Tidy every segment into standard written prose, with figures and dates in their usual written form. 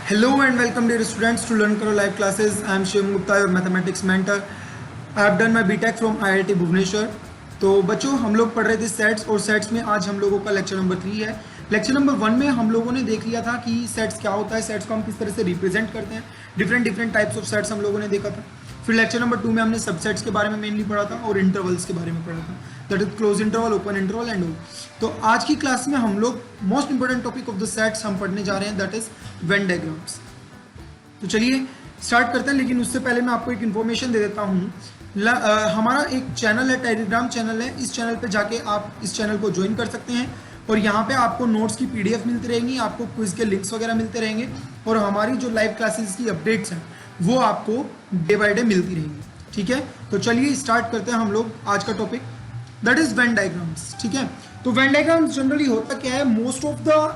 Hello and welcome dear students to Learn Karo live classes. I am Shivam Gupta, your mathematics mentor. I have done my BTech from IIT Bhubaneswar. तो बच्चों हम लोग पढ़ रहे थे sets और sets में आज हम लोगों का लेक्चर नंबर 3 है. लेक्चर नंबर 1 में हम लोगों ने देख लिया था कि सेट्स क्या होता है, सेट्स को हम किस तरह से रिप्रेजेंट करते हैं. डिफरेंट टाइप्स ऑफ सेट्स हम लोगों ने देखा था. फिर लेक्चर नंबर 2 में हमने सबसेट्स के बारे में मेनली पढ़ा था और इंटरवल्स के बारे में पढ़ा था. That is close interval, open interval and all. तो आज की क्लास में हम लोग most important topic of the sets हम पढ़ने जा रहे हैं, दैट इज वेन डायग्राम्स. तो चलिए स्टार्ट करते हैं, लेकिन उससे पहले मैं आपको एक इन्फॉर्मेशन दे देता हूँ. हमारा एक चैनल है, टेलीग्राम चैनल है. इस चैनल पे जाके आप इस चैनल को ज्वाइन कर सकते हैं और यहाँ पे आपको नोट्स की पीडीएफ मिलती रहेंगी, आपको क्विज के लिंक्स वगैरह मिलते रहेंगे और हमारी जो लाइव क्लासेस की अपडेट्स हैं वो आपको डे बाय डे मिलती रहेंगी. ठीक है, तो चलिए स्टार्ट करते हैं हम लोग आज का topic, that is Venn diagrams. ठीक है, तो वेन डायग्राम्स जनरली होता क्या है, मोस्ट ऑफ द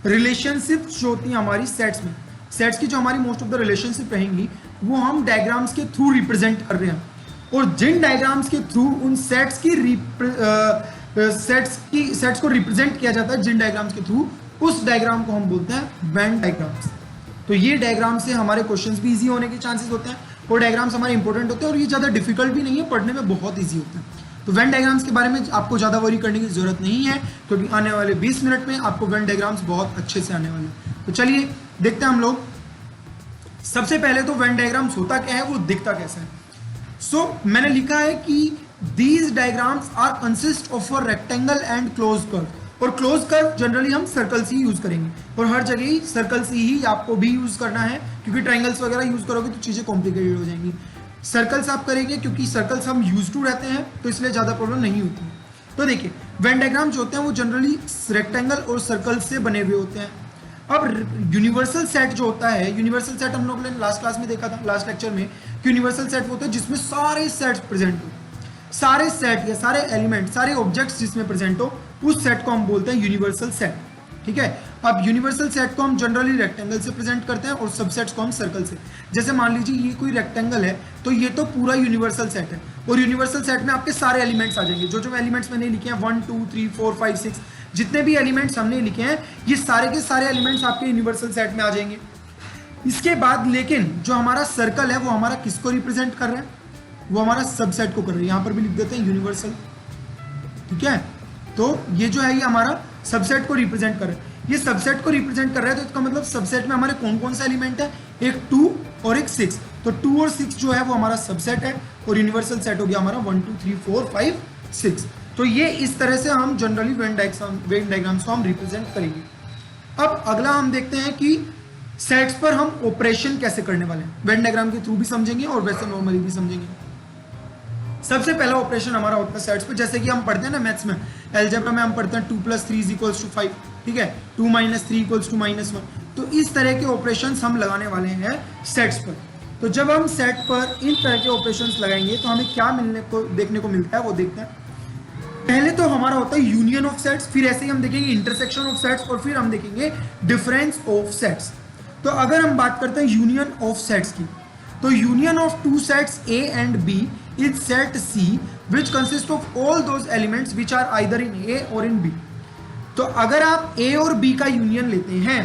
रिलेशनशिप्स जो होती हैं हमारी सेट्स में, सेट्स की जो हमारी मोस्ट ऑफ द रिलेशनशिप रहेंगी वो हम डायग्राम्स के थ्रू रिप्रेजेंट कर रहे हैं. और जिन डायग्राम्स के थ्रू उन सेट्स को रिप्रेजेंट किया जाता है, जिन डायग्राम्स के थ्रू, उस डायग्राम को हम बोलते हैं वेन डायग्राम्स. तो ये डायग्राम से हमारे क्वेश्चंस भी इजी होने के चांसेस होते हैं और डायग्राम्स हमारे इंपॉर्टेंट होते हैं और ये ज़्यादा डिफिकल्ट भी नहीं है, पढ़ने में बहुत ईजी होता है. तो वेन डायग्राम्स के बारे में आपको ज़्यादा वरी करने की जरूरत नहीं है क्योंकि आने वाले 20 मिनट में आपको वेन डायग्राम्स बहुत अच्छे से आने वाले हैं. तो चलिए देखते हैं हम लोग. सबसे पहले तो वेन डायग्राम्स होता क्या है, वो दिखता कैसा है. मैंने लिखा है कि these diagrams are consist of a rectangle and close curve. और क्लोज कर्व जनरली हम सर्कल से ही यूज करेंगे और हर जगह ही सर्कल से ही आपको भी यूज करना है क्योंकि ट्रायंगल्स वगैरह यूज करोगे तो चीजें कॉम्प्लिकेटेड हो जाएंगी. सर्कल्स आप करेंगे क्योंकि सर्कल्स हम यूज टू रहते हैं तो इसलिए ज्यादा प्रॉब्लम नहीं होती है. तो देखिए वेन डायग्राम जो होते हैं वो जनरली रेक्टेंगल और सर्कल से बने हुए होते हैं. अब यूनिवर्सल सेट जो होता है, यूनिवर्सल सेट हम लोगों ने लास्ट क्लास में देखा था, लास्ट लेक्चर में, कि यूनिवर्सल सेट होता है जिसमें सारे सेट्स प्रेजेंट हो, सारे सेट या सारे एलिमेंट, सारे ऑब्जेक्ट्स जिसमें प्रेजेंट हो, उस सेट को हम बोलते हैं यूनिवर्सल सेट. ठीक है, अब यूनिवर्सल सेट को हम जनरली रेक्टेंगल से प्रेजेंट करते हैं और सबसेट्स को हम सर्कल से. जैसे मान लीजिए ये कोई रेक्टेंगल है तो ये तो पूरा यूनिवर्सल सेट है और यूनिवर्सल सेट में आपके सारे एलिमेंट्स आ जाएंगे. जो एलिमेंट्स मैंने लिखे हैं 1 2 3 4 5 6 जितने भी एलिमेंट्स हमने लिखे हैं ये सारे के सारे एलिमेंट्स आपके यूनिवर्सल सेट में आ जाएंगे. इसके बाद लेकिन जो हमारा सर्कल है वो हमारा किसको रिप्रेजेंट कर रहा है, वो हमारा सबसेट को कर रहा है. यहां पर भी लिख देते हैं यूनिवर्सल. ठीक है, तो ये जो है ये हमारा सबसेट को रिप्रेजेंट कर रहा है. ये सबसेट को रिप्रेजेंट कर रहा है तो इसका मतलब सबसेट में हमारे कौन कौन सा एलिमेंट है, एक 2 और एक 6. तो 2 और 6 जो है वो हमारा सबसेट है और यूनिवर्सल सेट हो गया हमारा 1 2 3 4 5 6. तो ये इस तरह से हम जनरली वेन डायग्राम्स को हम रिप्रेजेंट करेंगे. अब अगला हम देखते हैं कि सेट्स पर हम ऑपरेशन कैसे करने वाले हैं. वेन डायग्राम के थ्रू भी समझेंगे और वैसे नॉर्मली भी समझेंगे. सबसे पहला ऑपरेशन हमारा होता है सेट्स पे, जैसे कि हम पढ़ते हैं ना मैथ्स में, अलजेब्रा में हम पढ़ते हैं 2 + 3 = 5. ठीक है, 2 - 3 = -1. तो इस तरह के ऑपरेशंस हम लगाने वाले हैं सेट्स पर. तो जब हम सेट पर इन तरह के ऑपरेशंस लगाएंगे तो हमें क्या देखने को मिलता है वो देखते हैं. पहले तो हमारा होता है यूनियन ऑफ सेट्स, फिर ऐसे ही हम देखेंगे इंटरसेक्शन ऑफ सेट्स और फिर हम देखेंगे डिफरेंस ऑफ सेट्स. तो अगर हम बात करते हैं यूनियन ऑफ सेट्स की, तो union of 2 sets A and B is set C which consists of all those elements which are either in A or in B. तो अगर आप A और B का यूनियन लेते हैं,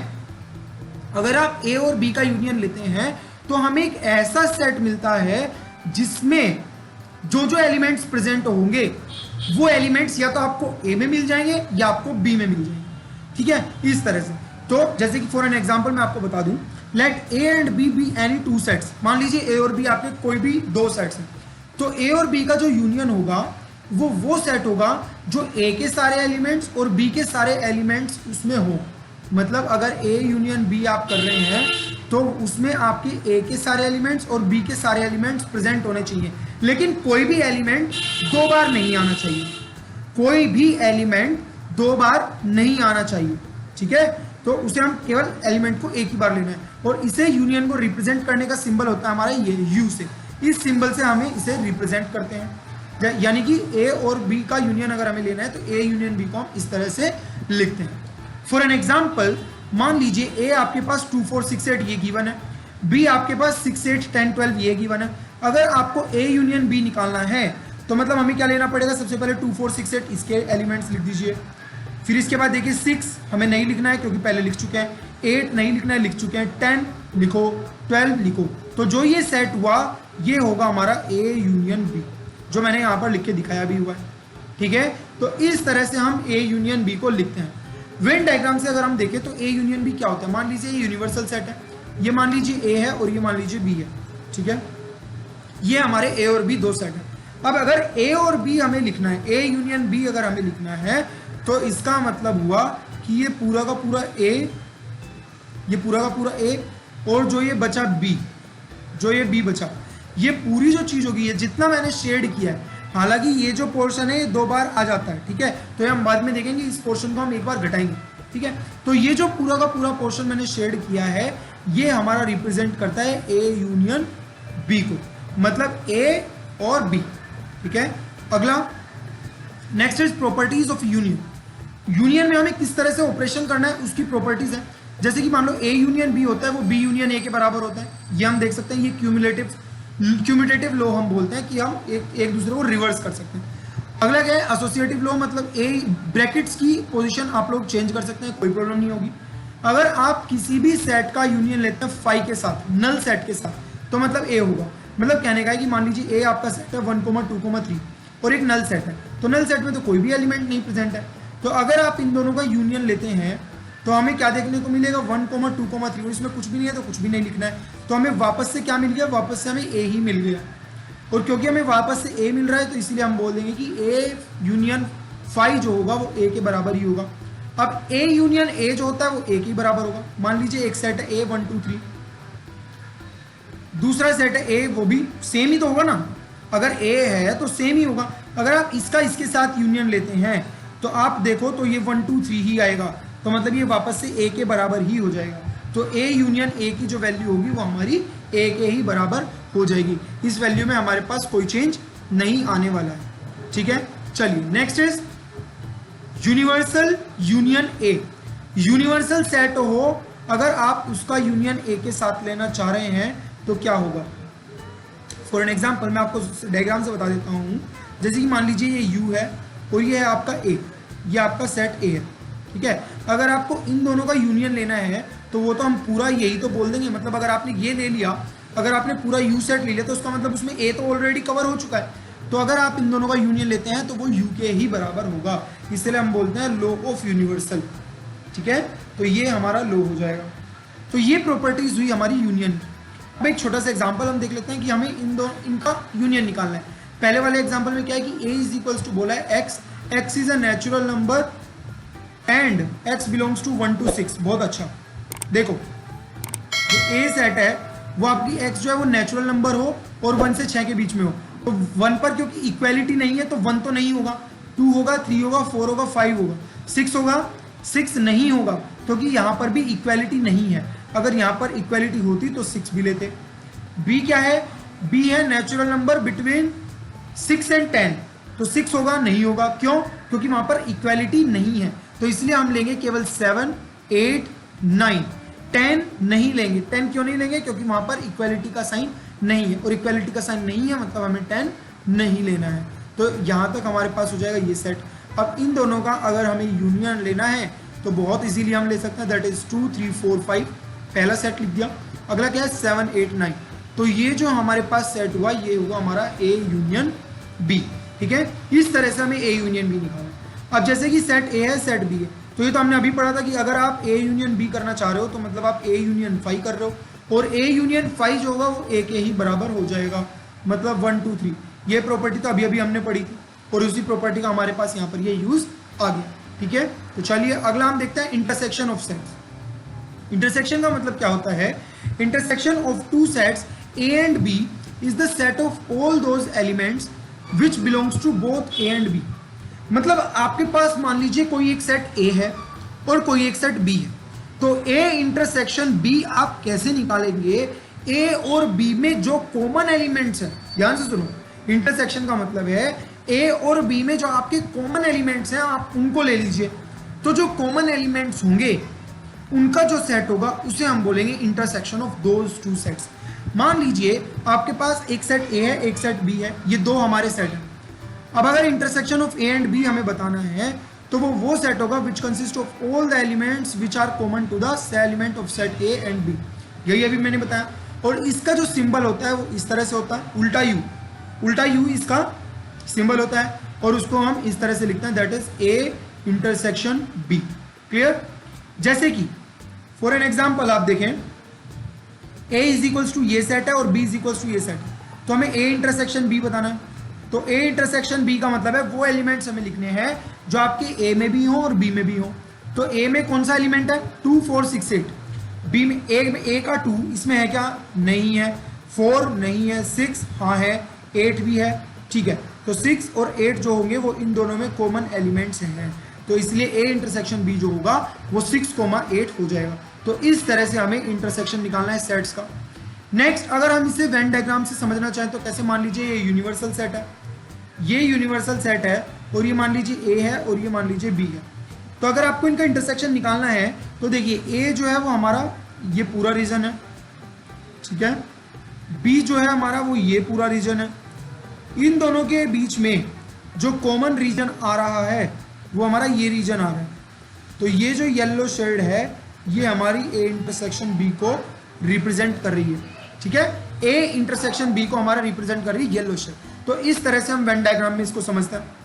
अगर आप A और B का यूनियन लेते हैं तो हमें एक ऐसा सेट मिलता है जिसमें जो एलिमेंट्स प्रेजेंट होंगे वो एलिमेंट्स या तो आपको A में मिल जाएंगे या आपको B में मिल जाएंगे. ठीक है, इस तरह से. तो जैसे कि फॉर एन एग्जांपल मैं आपको बता दूं, let A and B be any 2 sets. मान लीजिए A और B आपके कोई भी 2 सेट्स हैं, तो A और B का जो यूनियन होगा वो सेट होगा जो A के सारे एलिमेंट्स और B के सारे एलिमेंट्स उसमें हो. मतलब अगर A यूनियन B आप कर रहे हैं तो उसमें आपके A के सारे एलिमेंट्स और B के सारे एलिमेंट्स प्रेजेंट होने चाहिए, लेकिन कोई भी एलिमेंट 2 बार नहीं आना चाहिए. कोई भी एलिमेंट 2 बार नहीं आना चाहिए. ठीक है, तो उसे हम केवल एलिमेंट को एक ही बार लेना है और इसे यूनियन को रिप्रेजेंट करने का सिंबल होता है हमारा ये U से. इस सिंबल से हमें इसे रिप्रेजेंट करते हैं. यानी कि A और B का यूनियन अगर हमें लेना है तो A यूनियन B को हम इस तरह से लिखते हैं. फॉर एन एग्जाम्पल मान लीजिए A आपके पास 2 4 6 8 ये गिवन है, B आपके पास 6 8 10 12 ये गिवन है. अगर आपको A यूनियन B निकालना है तो मतलब हमें क्या लेना पड़ेगा, सबसे पहले 2 4 6 8 इसके एलिमेंट्स लिख दीजिए. फिर इसके बाद देखिए 6 हमें नहीं लिखना है क्योंकि पहले लिख चुके हैं. 8 नहीं लिखना है, लिख चुके हैं, 10 लिखो, 12 लिखो। तो जो ये सेट हुआ ये होगा हमारा A यूनियन B, जो मैंने यहाँ पर लिख के दिखाया भी हुआ है, ठीक है। तो इस तरह से हम A यूनियन B को लिखते हैं। वेन डायग्राम से अगर हम देखें तो A यूनियन B क्या होता है, मान लीजिए ये यूनिवर्सल सेट है, ये मान लीजिए A है और ये मान लीजिए B है, ठीक है। ये हमारे A और B दो सेट है। अब अगर A और B हमें लिखना है, A यूनियन B अगर हमें लिखना है तो इसका मतलब हुआ कि ये पूरा का पूरा A, ये पूरा का पूरा A और जो ये बचा B, जो ये B बचा, ये पूरी जो चीज होगी, ये जितना मैंने शेड किया है, हालांकि ये जो पोर्शन है ये 2 बार आ जाता है, ठीक है, तो ये हम बाद में देखेंगे, इस पोर्शन को हम एक बार घटाएंगे, ठीक है। तो ये जो पूरा का पूरा पोर्शन मैंने शेड किया है ये हमारा रिप्रेजेंट करता है A यूनियन B को, मतलब A और B, ठीक है। अगला next is properties of union. Union में हमें किस तरह से ऑपरेशन करना है उसकी प्रॉपर्टीज है। जैसे कि मान लो A यूनियन B होता है, वो B यूनियन A के बराबर होता है, ये हम देख सकते हैं। ये क्यूमुलेटिव लॉ हम बोलते हैं कि हम एक दूसरे को रिवर्स कर सकते हैं। अगला क्या है, एसोसिएटिव लॉ, मतलब A ब्रैकेट्स की पोजीशन आप लोग चेंज कर सकते हैं, कोई प्रॉब्लम नहीं होगी। अगर आप किसी भी सेट का यूनियन लेते हैं फाई के साथ, नल सेट के साथ, तो मतलब A होगा। मतलब कहने का है कि मान लीजिए A आपका सेट है 1, 2, 3 और एक नल सेट है, तो नल सेट में तो कोई भी एलिमेंट नहीं प्रेजेंट है। तो अगर आप इन दोनों का यूनियन लेते हैं तो हमें क्या देखने को मिलेगा, 1, 2, 3 और इसमें कुछ भी नहीं है तो कुछ भी नहीं लिखना है, तो हमें वापस से क्या मिल गया, वापस से हमें A ही मिल गया। और क्योंकि हमें वापस से A मिल रहा है तो इसीलिए हम बोल देंगे कि A यूनियन फाई जो होगा वो A के बराबर ही होगा। अब A यूनियन A जो होता है वो A के बराबर होगा। मान लीजिए एक सेट है A 1, 2, 3, दूसरा सेट है A, वो भी सेम ही तो होगा ना, अगर A है तो सेम ही होगा। अगर आप इसका इसके साथ यूनियन लेते हैं तो आप देखो तो ये 1, 2, 3 ही आएगा, तो मतलब ये वापस से A के बराबर ही हो जाएगा। तो A यूनियन A की जो वैल्यू होगी वो हमारी A के ही बराबर हो जाएगी। इस वैल्यू में हमारे पास कोई चेंज नहीं आने वाला है, ठीक है। चलिए next is universal union A। Universal set हो, अगर आप उसका यूनियन A के साथ लेना चाह रहे हैं तो क्या होगा। फॉर एन एग्जाम्पल मैं आपको डायग्राम से बता देता हूँ। जैसे कि मान लीजिए ये U है और ये है आपका A, ये आपका सेट A है, ठीक है। अगर आपको इन दोनों का यूनियन लेना है तो वो तो हम पूरा यही तो बोल देंगे। मतलब अगर आपने ये ले लिया, अगर आपने पूरा U सेट ले लिया तो उसका मतलब उसमें A तो ऑलरेडी कवर हो चुका है। तो अगर आप इन दोनों का यूनियन लेते हैं तो वो U के ही बराबर होगा, इसलिए हम बोलते हैं लॉ ऑफ यूनिवर्सल, ठीक है। तो ये हमारा लॉ हो जाएगा। तो ये प्रॉपर्टीज हुई हमारी यूनियन। अब एक छोटा सा एग्जाम्पल हम देख लेते हैं कि हमें इनका यूनियन निकालना है। पहले वाले एग्जाम्पल में क्या है कि A इज इक्वल्स टू बोला है x is a natural number and x belongs to 1 to 6। बहुत अच्छा, देखो जो A सेट है वो आपकी x जो है वो नेचुरल नंबर हो और 1 से 6 के बीच में हो। तो 1 पर क्योंकि इक्वेलिटी नहीं है तो 1 तो नहीं होगा, 2 होगा, 3 होगा, 4 होगा, 5 होगा, 6 होगा, 6 नहीं होगा क्योंकि यहाँ पर भी इक्वेलिटी नहीं है। अगर यहाँ पर इक्वेलिटी होती तो 6 भी लेते। B क्या है, B है नेचुरल नंबर बिटवीन 6 and 10, तो 6 होगा, नहीं होगा, क्यों, क्योंकि वहां पर इक्वेलिटी नहीं है। तो इसलिए हम लेंगे केवल 7, 8, 9, 10 नहीं लेंगे। 10 क्यों नहीं लेंगे, क्योंकि वहां पर इक्वेलिटी का साइन नहीं है, और इक्वेलिटी का साइन नहीं है मतलब हमें 10 नहीं लेना है। तो यहाँ तक हमारे पास हो जाएगा ये सेट। अब इन दोनों का अगर हमें यूनियन लेना है तो बहुत इजीली हम ले सकते हैं, दैट इज 2, 3, 4, 5, पहला सेट लिख दिया। अगला क्या है 7, 8, 9, तो ये जो हमारे पास सेट हुआ ये हुआ हमारा A यूनियन B, ठीक है। इस तरह से हमें A यूनियन B निकालना है। अब जैसे कि सेट A है, सेट B है, तो ये तो हमने अभी पढ़ा था कि अगर आप A यूनियन B करना चाह रहे हो तो मतलब आप A यूनियन फाई कर रहे हो, और A यूनियन फाई जो होगा वो A के ही बराबर हो जाएगा, मतलब 1, 2, 3। ये प्रॉपर्टी तो अभी अभी हमने पढ़ी थी और उसी प्रॉपर्टी का हमारे पास यहाँ पर ये यूज आ गया, ठीक है। तो चलिए अगला हम देखते हैं इंटरसेक्शन ऑफ सेट्स। इंटरसेक्शन का मतलब क्या होता है, intersection of two sets A and B is the set of all those elements which belongs to both A and B। मतलब आपके पास मान लीजिए कोई एक सेट A है और कोई एक सेट B है, तो A इंटरसेक्शन B आप कैसे निकालेंगे, A और B में जो कॉमन एलिमेंट्स हैं, ध्यान से सुनो, इंटरसेक्शन का मतलब है A और B में जो आपके कॉमन एलिमेंट्स हैं आप उनको ले लीजिए। तो जो कॉमन एलिमेंट्स होंगे उनका जो सेट होगा उसे हम बोलेंगे intersection of those two sets. मान लीजिए आपके पास एक सेट A है, एक सेट B है, ये दो हमारे सेट हैं। अब अगर intersection of A and B हमें बताना है तो वो सेट होगा which consist of all the elements which are common to the element of set A and B. यही अभी मैंने बताया। और इसका जो सिंबल होता है वो इस तरह से होता है, उल्टा यू इसका सिंबल होता है और उसको हम इस तरह से लिखते हैं, that is A intersection B. Clear? जैसे कि फॉर एन एग्जाम्पल आप देखें, ए इज इक्वल्स टू ये सेट है और बी इज इक्वल्स टू ये सेट है, तो हमें ए इंटरसेक्शन बी बताना है। तो ए इंटरसेक्शन बी का मतलब है वो एलिमेंट्स हमें लिखने हैं जो आपके ए में भी हो और बी में भी हो। तो ए में कौन सा एलिमेंट है? 2 4 6 8। बी में ए का 2 इसमें है क्या? नहीं है। 4 नहीं है। 6 हाँ है। 8 भी है। ठीक है, तो 6 और 8 जो होंगे वो इन दोनों में कॉमन एलिमेंट्स हैं, तो इसलिए ए इंटरसेक्शन बी जो होगा वो 6,8 हो जाएगा। तो इस तरह से हमें इंटरसेक्शन निकालना है सेट्स का। नेक्स्ट, अगर हम इसे वेन डायग्राम से समझना चाहें तो कैसे? मान लीजिए ये यूनिवर्सल सेट है, ये यूनिवर्सल सेट है और ये मान लीजिए ए है और ये मान लीजिए बी है। तो अगर आपको इनका इंटरसेक्शन निकालना है तो देखिए ए जो है वो हमारा ये पूरा रीजन है, ठीक है, बी जो है हमारा वो ये पूरा रीजन है। इन दोनों के बीच में जो कॉमन रीजन आ रहा है वो हमारा ये रीजन आ रहा है। तो ये जो येलो शेड है ये हमारी ए इंटरसेक्शन बी को रिप्रेजेंट कर रही है, ठीक है। ए इंटरसेक्शन बी को हमारा रिप्रेजेंट कर रही है येलो शेड। तो इस तरह से हम वेन डायग्राम में इसको समझते हैं।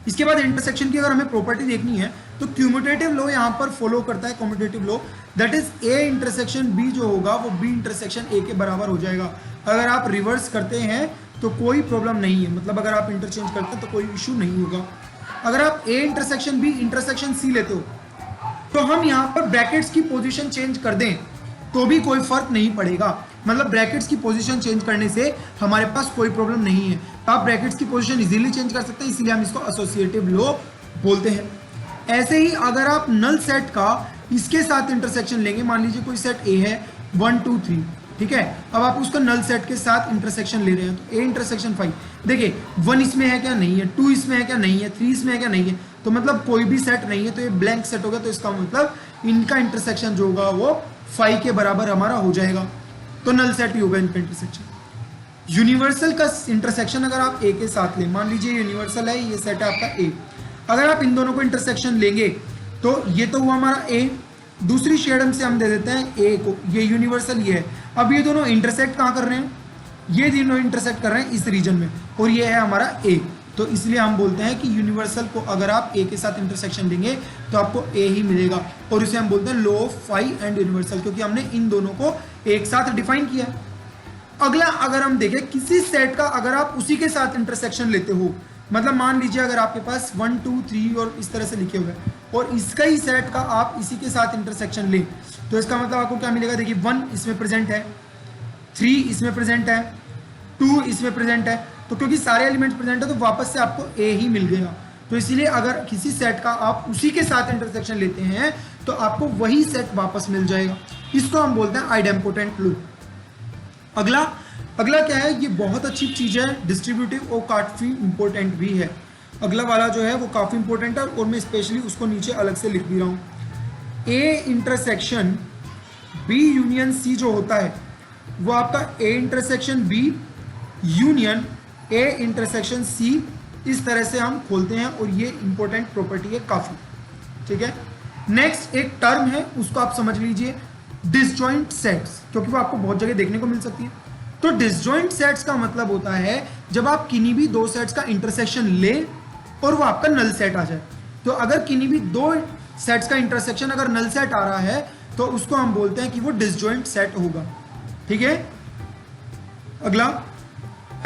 इसके बाद इंटरसेक्शन की अगर हमें प्रॉपर्टी देखनी है तो क्यूमुटेटिव लॉ यहाँ पर फॉलो करता है, commutative law, that is A intersection B जो होगा वो बी इंटरसेक्शन ए के बराबर हो जाएगा। अगर आप रिवर्स करते हैं तो कोई प्रॉब्लम नहीं है, मतलब अगर आप इंटरचेंज करते हैं तो कोई इशू नहीं होगा। अगर आप A intersection B intersection C लेते हो तो हम यहाँ पर ब्रैकेट्स की पोजीशन चेंज कर दें तो भी कोई फर्क नहीं पड़ेगा, मतलब ब्रैकेट्स की पोजीशन चेंज करने से हमारे पास कोई प्रॉब्लम नहीं है। तो आप ब्रैकेट्स की पोजीशन इजीली चेंज कर सकते हैं, इसीलिए हम इसको एसोसिएटिव लॉ बोलते हैं। ऐसे ही अगर आप नल सेट का इसके साथ इंटरसेक्शन लेंगे, मान लीजिए कोई सेट ए है 1 2 3, ठीक है, अब आप उसका नल सेट के साथ इंटरसेक्शन ले रहे हैं तो ए इंटरसेक्शन 5, देखिए 1 इसमें है क्या? नहीं है। 2 इसमें है क्या? नहीं है। 3 इसमें है क्या? नहीं है। तो मतलब कोई भी सेट नहीं है, तो ये ब्लैंक सेट होगा। तो इसका मतलब इनका इंटरसेक्शन जो होगा वो 5 के बराबर हमारा हो जाएगा, तो नल सेट ही होगा इनका इंटरसेक्शन। यूनिवर्सल का इंटरसेक्शन अगर आप ए के साथ लें, मान लीजिए यूनिवर्सल है, ये सेट है आपका ए, अगर आप इन दोनों को इंटरसेक्शन लेंगे तो ये तो हुआ हमारा ए, दूसरी शेड से हम दे देते हैं ए को, ये यूनिवर्सल ये है। अब ये दोनों इंटरसेक्ट कहाँ कर रहे हैं? ये दोनों इंटरसेक्ट कर रहे हैं इस रीजन में, और ये है हमारा ए। तो इसलिए हम बोलते हैं कि यूनिवर्सल को अगर आप ए के साथ इंटरसेक्शन लेंगे तो आपको ए ही मिलेगा, और इसे हम बोलते हैं law of phi and universal, क्योंकि हमने इन दोनों को एक साथ डिफाइन किया है। अगला, अगर हम देखें किसी सेट का अगर आप उसी के साथ इंटरसेक्शन लेते हो, मतलब मान लीजिए अगर आपके पास 1 2 3 और इस तरह से लिखे हुए हैं और इसका ही सेट का आप इसी के साथ इंटरसेक्शन लें, तो इसका मतलब आपको क्या मिलेगा? देखिए 1 इसमें प्रेजेंट है, 3 इसमें प्रेजेंट है, 2 इसमें प्रेजेंट है, तो क्योंकि सारे एलिमेंट्स प्रेजेंट है तो वापस से आपको ए ही मिल गया। तो इसलिए अगर किसी सेट का आप उसी के साथ इंटरसेक्शन लेते हैं तो आपको वही सेट वापस मिल जाएगा। इसको हम बोलते हैं आइडेम्पोटेंट लॉ। अगला क्या है? ये बहुत अच्छी चीज है, डिस्ट्रीब्यूटिव और काफी इंपॉर्टेंट भी है। अगला वाला जो है वो काफी इंपॉर्टेंट है और मैं स्पेशली उसको नीचे अलग से लिख भी रहा हूँ। A intersection B union C जो होता है वो आपका A intersection B union A intersection C, इस तरह से हम खोलते हैं और ये इंपॉर्टेंट प्रॉपर्टी है काफी, ठीक है। नेक्स्ट एक टर्म है, उसको आप समझ लीजिए, डिसजॉइंट सेट्स, क्योंकि वो आपको बहुत जगह देखने को मिल सकती है। तो डिसजॉइंट सेट्स का मतलब होता है जब आप किन्हीं भी दो सेट्स का इंटरसेक्शन ले और वो आपका नल सेट आ जाए। तो अगर किन्हीं भी दो सेट्स का इंटरसेक्शन अगर नल सेट आ रहा है तो उसको हम बोलते हैं कि वो डिसजॉइंट सेट होगा, ठीक है। अगला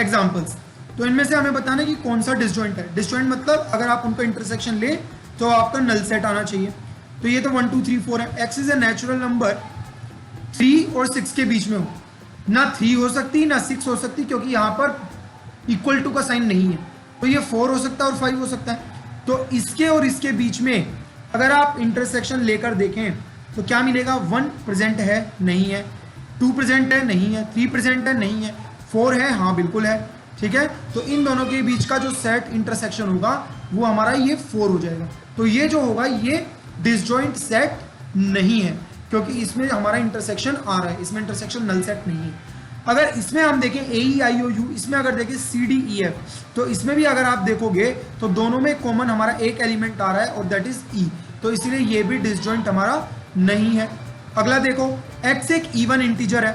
एग्जांपल्स, तो इनमें से हमें बताना है कि कौन सा डिसजॉइंट है। डिसजॉइंट मतलब अगर आप उनका इंटरसेक्शन ले तो आपका नल सेट आना चाहिए। तो ये तो 1 2 3 4 है। X is a natural number 3 और 6 के बीच में हो, ना 3 हो सकती ना 6 हो सकती, क्योंकि यहाँ पर इक्वल टू का साइन नहीं है। तो ये 4 हो सकता है और 5 हो सकता है। तो इसके और इसके बीच में अगर आप इंटरसेक्शन लेकर देखें तो क्या मिलेगा? 1 प्रेजेंट है, नहीं है। 2 प्रेजेंट है, नहीं है। 3 प्रेजेंट है, नहीं है। 4 है, हाँ बिल्कुल है, ठीक है। तो इन दोनों के बीच का जो सेट इंटरसेक्शन होगा वो हमारा ये 4 हो जाएगा। तो ये जो होगा ये डिसजॉइंट सेट नहीं है, क्योंकि इसमें हमारा इंटरसेक्शन आ रहा है, इसमें इंटरसेक्शन नल सेट नहीं है। अगर इसमें हम देखें ए ई आई ओ यू, इसमें अगर देखें सी डी ई एफ, तो इसमें भी अगर आप देखोगे तो दोनों में कॉमन हमारा एक एलिमेंट आ रहा है और दैट इज ई, तो इसलिए ये भी डिसजॉइंट हमारा नहीं है। अगला देखो, x एक इवन इंटीजर है,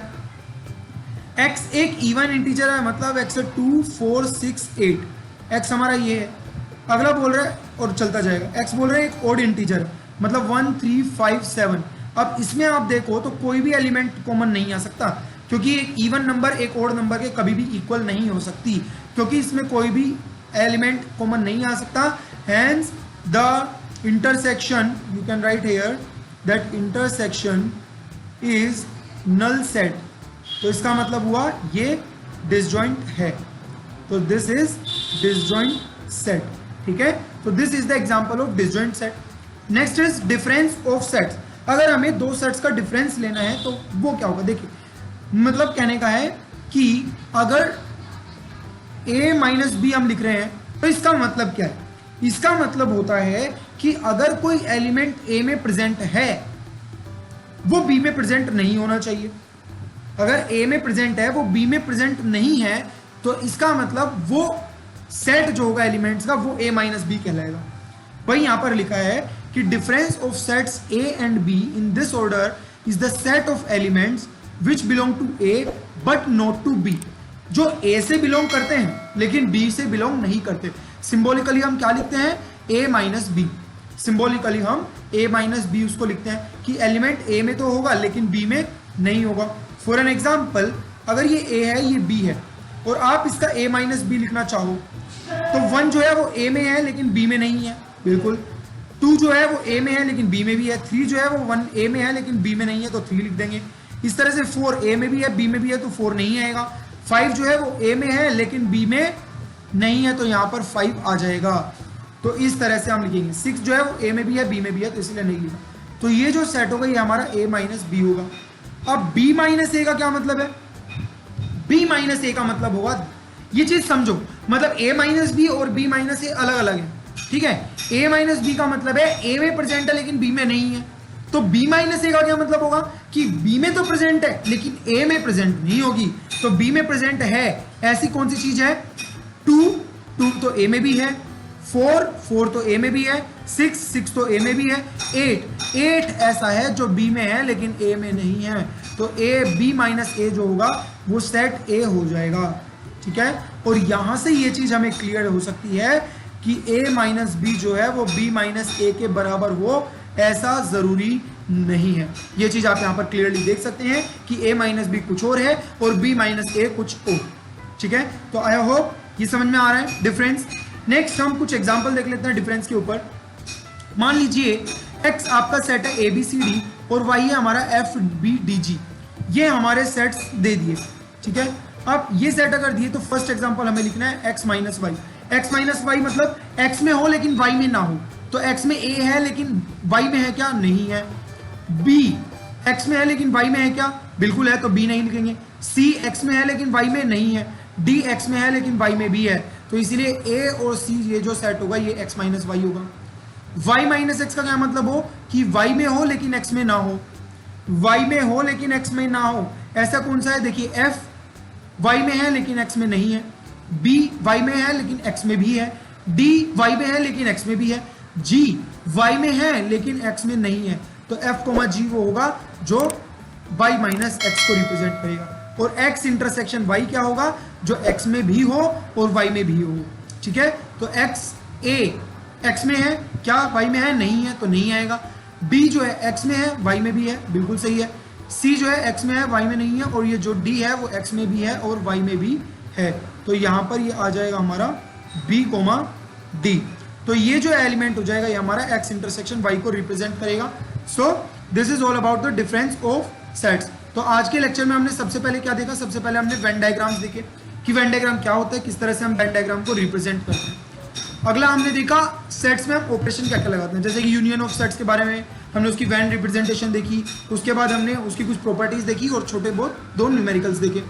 x एक इवन इंटीजर है, मतलब x 2 4 6 8, x हमारा ये है। अगला बोल रहा है और चलता जाएगा, x बोल रहा है एक ओड इंटीजर है, मतलब 1 3 5 7। अब इसमें आप देखो तो कोई भी एलिमेंट कॉमन नहीं आ सकता, क्योंकि एक इवन नंबर एक ओड नंबर के कभी भी इक्वल नहीं हो सकती, क्योंकि इसमें कोई भी एलिमेंट कॉमन नहीं आ सकता। Hence the intersection, you can write here that intersection is null set, तो इसका मतलब हुआ ये डिसजॉइंट है, तो दिस इज डिसजॉइंट सेट, ठीक है। तो this is the example of disjoint set. Next is difference of sets. अगर हमें दो सेट्स का डिफरेंस लेना है तो वो क्या होगा, देखिए मतलब कहने का है कि अगर a माइनस बी हम लिख रहे हैं तो इसका मतलब क्या है, इसका मतलब होता है कि अगर कोई एलिमेंट a में प्रेजेंट है वो b में प्रेजेंट नहीं होना चाहिए, अगर a में प्रेजेंट है वो b में प्रेजेंट नहीं है, तो इसका मतलब वो सेट जो होगा एलिमेंट्स का वो a माइनस बी कहलाएगा। वही यहां पर लिखा है कि difference of sets a and b in this order is the set of elements which belong to a but not to b, जो a से बिलोंग करते हैं लेकिन b से बिलोंग नहीं करते। सिंबॉलिकली हम क्या लिखते हैं, a माइनस बी, सिंबॉलिकली हम a माइनस बी उसको लिखते हैं कि एलिमेंट a में तो होगा लेकिन b में नहीं होगा। फॉर एन एग्जाम्पल, अगर ये a है ये b है और आप इसका a माइनस बी लिखना चाहो तो 1 जो है वो a में है लेकिन b में नहीं है, बिल्कुल। 2 जो है वो a में है लेकिन b में भी है, 3 जो है वो 1 a में है लेकिन b में नहीं है तो 3 लिख देंगे। इस तरह से 4 a में भी है b में भी है तो 4 नहीं आएगा। 5 जो है वो a में है लेकिन b में नहीं है तो यहाँ पर 5 आ जाएगा, तो इस तरह से हम लिखेंगे। 6 जो है वो a में भी है b में भी है तो इसलिए नहीं लिखा, तो ये जो सेट होगा ये हमारा a माइनस बी होगा। अब b माइनस ए का क्या मतलब है, b माइनस ए का मतलब होगा, ये चीज समझो, मतलब a माइनस बी और b माइनस ए अलग अलग है, ठीक है। a माइनस बी का मतलब है a में प्रेजेंट है लेकिन b में नहीं है, तो b माइनस ए का क्या मतलब होगा कि b में तो प्रेजेंट है लेकिन a में प्रेजेंट नहीं होगी, तो b में प्रेजेंट है ऐसी कौन सी चीज है, 2 तो a में भी है, 4 तो a में भी है, 6 तो a में भी है, 8 ऐसा है जो b में है लेकिन a में नहीं है, तो b माइनस ए जो होगा वो सेट a हो जाएगा, ठीक है। और यहां से ये चीज हमें क्लियर हो सकती है कि a माइनस बी जो है वो b माइनस ए के बराबर हो ऐसा जरूरी नहीं है। ये चीज आप यहाँ पर क्लियरली देख सकते हैं कि a माइनस बी कुछ और है और b माइनस ए कुछ और, ठीक है। तो आई होप ये समझ में आ रहा है डिफरेंस। नेक्स्ट हम कुछ एग्जांपल देख लेते हैं डिफरेंस के ऊपर। मान लीजिए x आपका सेट है ए बी सी डी और y है हमारा एफ बी डी जी, ये हमारे सेट्स दे दिए, ठीक है। अब ये सेट अगर दिए तो फर्स्ट एग्जांपल हमें लिखना है x minus y. x minus y मतलब x में हो लेकिन y में ना हो, तो x में a है लेकिन y में है क्या, नहीं है। b x में है लेकिन y में है क्या, बिल्कुल है, तो b नहीं लिखेंगे। c x में है लेकिन y में नहीं है, d x में है लेकिन y में भी है, तो इसीलिए a और c ये जो सेट होगा ये x माइनस वाई होगा। y माइनस एक्स का क्या मतलब हो कि y में हो लेकिन x में ना हो, y में हो लेकिन x में ना हो, ऐसा कौन सा है, देखिए f y में है लेकिन x में नहीं है, b y में है लेकिन x में भी है, d y में है लेकिन x में भी है, g y में है लेकिन x में नहीं है, तो f, g वो होगा जो y माइनस एक्स को रिप्रेजेंट करेगा, और x इंटरसेक्शन y क्या होगा, जो x में भी हो और y में भी हो, ठीक है। तो x में है क्या, y में है, नहीं है, तो नहीं आएगा। b जो है x में है y में भी है, बिल्कुल सही है। c जो है x में है y में नहीं है, और ये जो d है वो x में भी है और y में भी है, तो यहाँ पर ये आ जाएगा हमारा b, d। तो ये जो एलिमेंट हो जाएगा ये हमारा x इंटरसेक्शन y को रिप्रेजेंट करेगा। So this is all about the difference of sets. तो आज के लेक्चर में हमने सबसे पहले क्या देखा, सबसे पहले हमने वेन डायग्राम्स देखे कि वेन डायग्राम क्या होता है, किस तरह से हम वेन डायग्राम को रिप्रेजेंट करते हैं। अगला हमने देखा सेट्स में हम ऑपरेशन क्या क्या लगाते हैं, जैसे कि यूनियन ऑफ सेट्स के बारे में हमने उसकी वेन रिप्रेजेंटेशन देखी, उसके बाद हमने उसकी कुछ प्रॉपर्टीज देखी और छोटे बहुत दो न्यूमेरिकल्स देखे।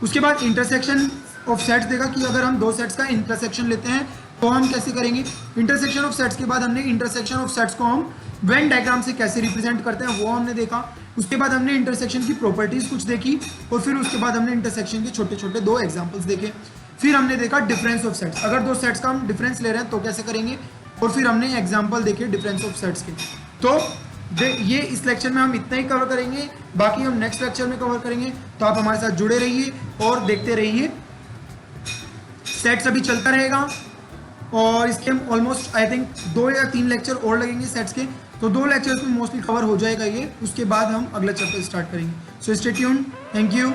उसके बाद इंटरसेक्शन ऑफ सेट्स देखा कि अगर हम दो सेट्स का इंटरसेक्शन लेते हैं तो हम कैसे करेंगे। इंटरसेक्शन ऑफ सेट्स के बाद हमने इंटरसेक्शन ऑफ सेट्स को हम वेन डायग्राम से कैसे रिप्रेजेंट करते हैं वो हमने देखा। उसके बाद हमने इंटरसेक्शन की प्रॉपर्टीज कुछ देखी, और फिर उसके बाद हमने इंटरसेक्शन के छोटे छोटे 2 एग्जांपल्स देखे। फिर हमने देखा डिफरेंस ऑफ सेट्स, अगर 2 सेट्स का हम डिफरेंस ले रहे हैं तो कैसे करेंगे, और फिर हमने एग्जाम्पल देखे डिफरेंस ऑफ सेट्स के। तो ये इस लेक्चर में हम इतना ही कवर करेंगे, बाकी हम नेक्स्ट लेक्चर में कवर करेंगे। तो आप हमारे साथ जुड़े रहिए और देखते रहिए। सेट्स अभी चलता रहेगा, और इसके हम ऑलमोस्ट आई थिंक 2 या 3 लेक्चर और लगेंगे सेट्स के, तो 2 लेक्चर्स में मोस्टली कवर हो जाएगा ये। उसके बाद हम अगला चैप्टर स्टार्ट करेंगे। So stay tuned, thank you.